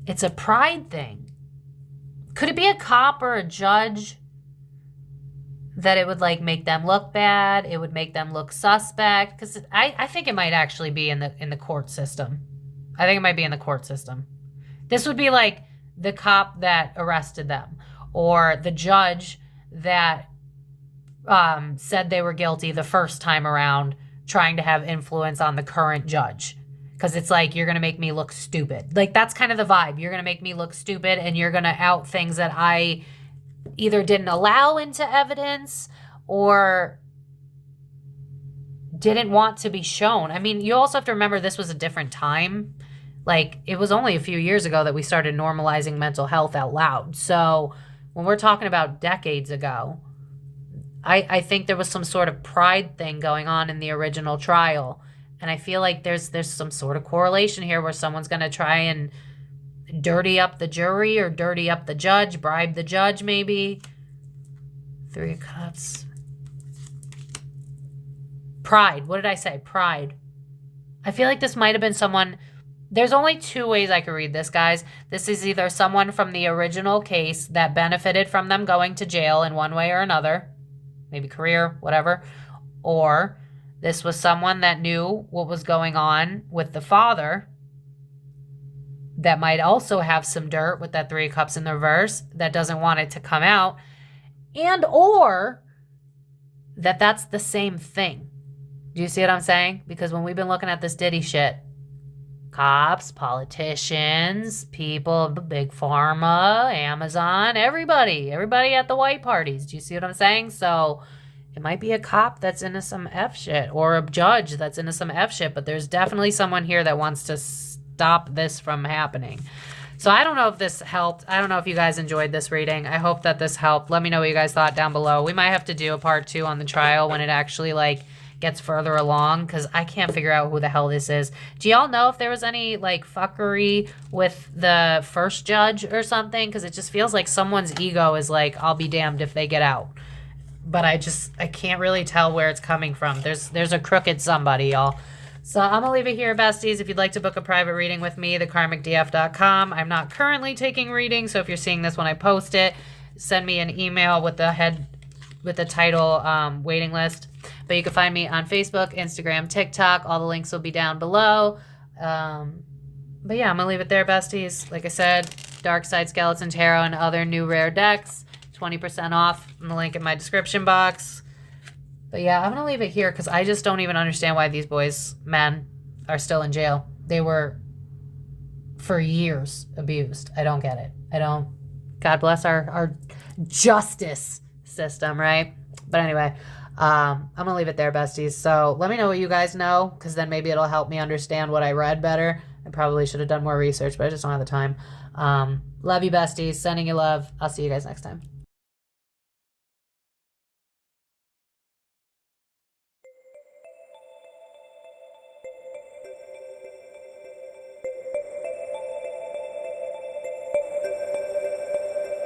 it's a pride thing. Could it be a cop or a judge that it would like make them look bad? It would make them look suspect? Because I think it might actually be in the court system. I think it might be in the court system. This would be like the cop that arrested them, or the judge that said they were guilty the first time around, trying to have influence on the current judge. Because it's like, you're going to make me look stupid. Like, that's kind of the vibe. You're going to make me look stupid, and you're going to out things that I either didn't allow into evidence or didn't want to be shown. I mean, you also have to remember this was a different time. Like, it was only a few years ago that we started normalizing mental health out loud. So when we're talking about decades ago, I think there was some sort of pride thing going on in the original trial. And I feel like there's some sort of correlation here where someone's going to try and dirty up the jury or dirty up the judge, bribe the judge maybe. Three of Cups. Pride. What did I say? Pride. I feel like this might have been someone... There's only two ways I could read this, guys. This is either someone from the original case that benefited from them going to jail in one way or another. maybe career, whatever. Or this was someone that knew what was going on with the father that might also have some dirt with that 3 of Cups in the reverse that doesn't want it to come out. And or that's the same thing. Do you see what I'm saying? Because when we've been looking at this Diddy shit, cops, politicians, people, big pharma, Amazon, everybody at the white parties. Do you see what I'm saying? So it might be a cop that's into some F shit or a judge that's into some F shit, but there's definitely someone here that wants to stop this from happening. So I don't know if this helped. I don't know if you guys enjoyed this reading. I hope that this helped. Let me know what you guys thought down below. We might have to do a part 2 on the trial when it actually gets further along, because I can't figure out who the hell this is. Do y'all know if there was any fuckery with the first judge or something? Because it just feels like someone's ego is I'll be damned if they get out. But I can't really tell where it's coming from. There's a crooked somebody, y'all. So I'm going to leave it here, besties. If you'd like to book a private reading with me, thekarmicdf.com. I'm not currently taking readings, so if you're seeing this when I post it, send me an email with the title waiting list. But you can find me on Facebook, Instagram, TikTok. All the links will be down below. But yeah, I'm going to leave it there, besties. Like I said, Dark Side Skeleton Tarot and other new rare decks. 20% off in the link in my description box. But yeah, I'm going to leave it here because I just don't even understand why these men, are still in jail. They were, for years, abused. I don't get it. God bless our justice system, right? But anyway, I'm going to leave it there, besties. So let me know what you guys know, because then maybe it'll help me understand what I read better. I probably should have done more research, but I just don't have the time. Love you, besties. Sending you love. I'll see you guys next time.